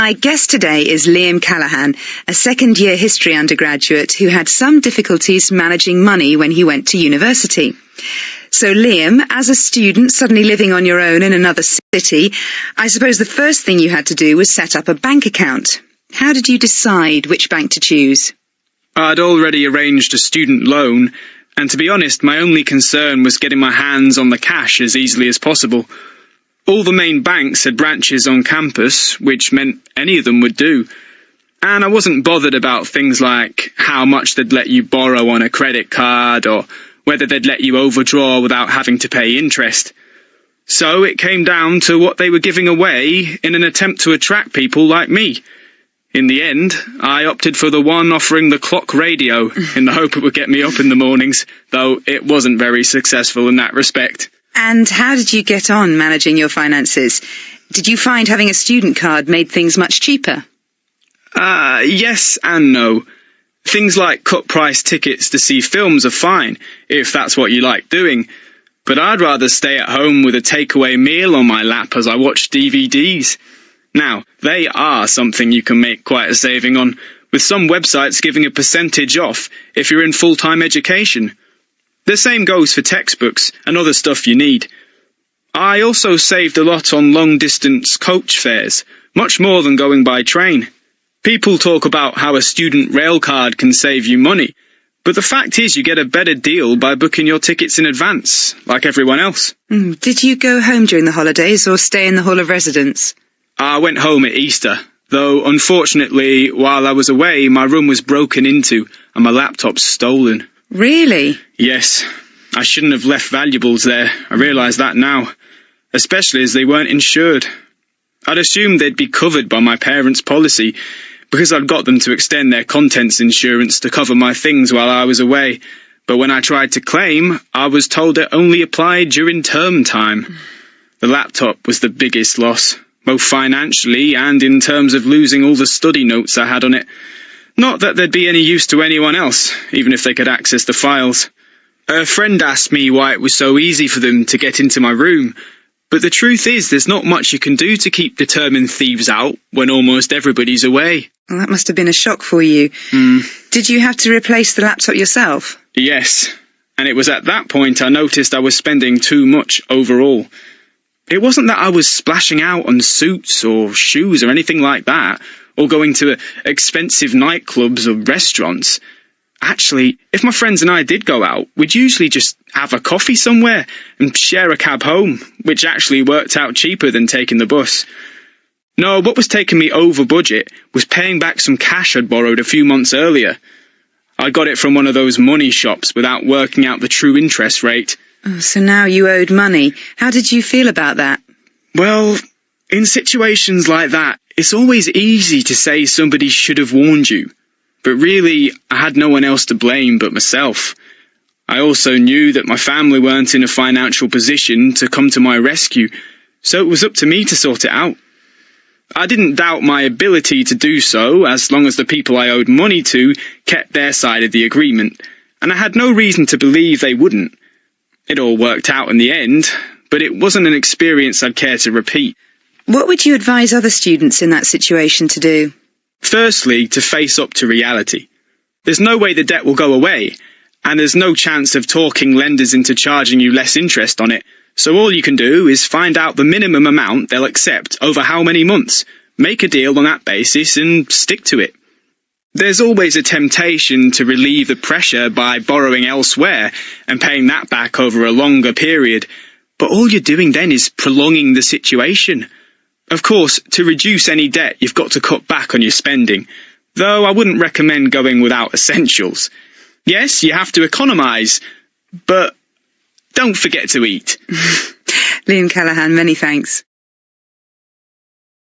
My guest today is Liam Callaghan, a second-year history undergraduate who had some difficulties managing money when he went to university. So Liam, as a student suddenly living on your own in another city, I suppose the first thing you had to do was set up a bank account. How did you decide which bank to choose? I'd already arranged a student loan, and to be honest, my only concern was getting my hands on the cash as easily as possible. All the main banks had branches on campus, which meant any of them would do. And I wasn't bothered about things like how much they'd let you borrow on a credit card or whether they'd let you overdraw without having to pay interest. So it came down to what they were giving away in an attempt to attract people like me. In the end, I opted for the one offering the clock radio in the hope it would get me up in the mornings, though it wasn't very successful in that respect. And how did you get on managing your finances? Did you find having a student card made things much cheaper? Yes and no. Things like cut-price tickets to see films are fine, if that's what you like doing. But I'd rather stay at home with a takeaway meal on my lap as I watch DVDs. Now, they are something you can make quite a saving on, with some websites giving a percentage off if you're in full-time education. The same goes for textbooks and other stuff you need. I also saved a lot on long-distance coach fares, much more than going by train. People talk about how a student rail card can save you money, but the fact is you get a better deal by booking your tickets in advance, like everyone else. Did you go home during the holidays or stay in the hall of residence? I went home at Easter, though unfortunately, while I was away, my room was broken into and my laptop stolen. Really? Yes. I shouldn't have left valuables there. I realise that now. Especially as they weren't insured. I'd assumed they'd be covered by my parents' policy, because I'd got them to extend their contents insurance to cover my things while I was away. But when I tried to claim, I was told it only applied during term time. The laptop was the biggest loss, both financially and in terms of losing all the study notes I had on it. Not that they'd be any use to anyone else, even if they could access the files. A friend asked me why it was so easy for them to get into my room, but the truth is there's not much you can do to keep determined thieves out when almost everybody's away. Well, that must have been a shock for you. Did you have to replace the laptop yourself? Yes, and it was at that point I noticed I was spending too much overall. It wasn't that I was splashing out on suits or shoes or anything like that, or going to expensive nightclubs or restaurants. Actually, if my friends and I did go out, we'd usually just have a coffee somewhere and share a cab home, which actually worked out cheaper than taking the bus. No, what was taking me over budget was paying back some cash I'd borrowed a few months earlier. I got it from one of those money shops without working out the true interest rate. Oh, so now you owed money. How did you feel about that? Well, in situations like that, it's always easy to say somebody should have warned you. But really, I had no one else to blame but myself. I also knew that my family weren't in a financial position to come to my rescue, so it was up to me to sort it out. I didn't doubt my ability to do so, as long as the people I owed money to kept their side of the agreement, and I had no reason to believe they wouldn't. It all worked out in the end, but it wasn't an experience I'd care to repeat. What would you advise other students in that situation to do? Firstly, to face up to reality. There's no way the debt will go away, and there's no chance of talking lenders into charging you less interest on it, so all you can do is find out the minimum amount they'll accept over how many months, make a deal on that basis and stick to it. There's always a temptation to relieve the pressure by borrowing elsewhere and paying that back over a longer period, but all you're doing then is prolonging the situation. Of course, to reduce any debt, you've got to cut back on your spending, though I wouldn't recommend going without essentials. Yes, you have to economise, but don't forget to eat. Liam Callaghan, many thanks.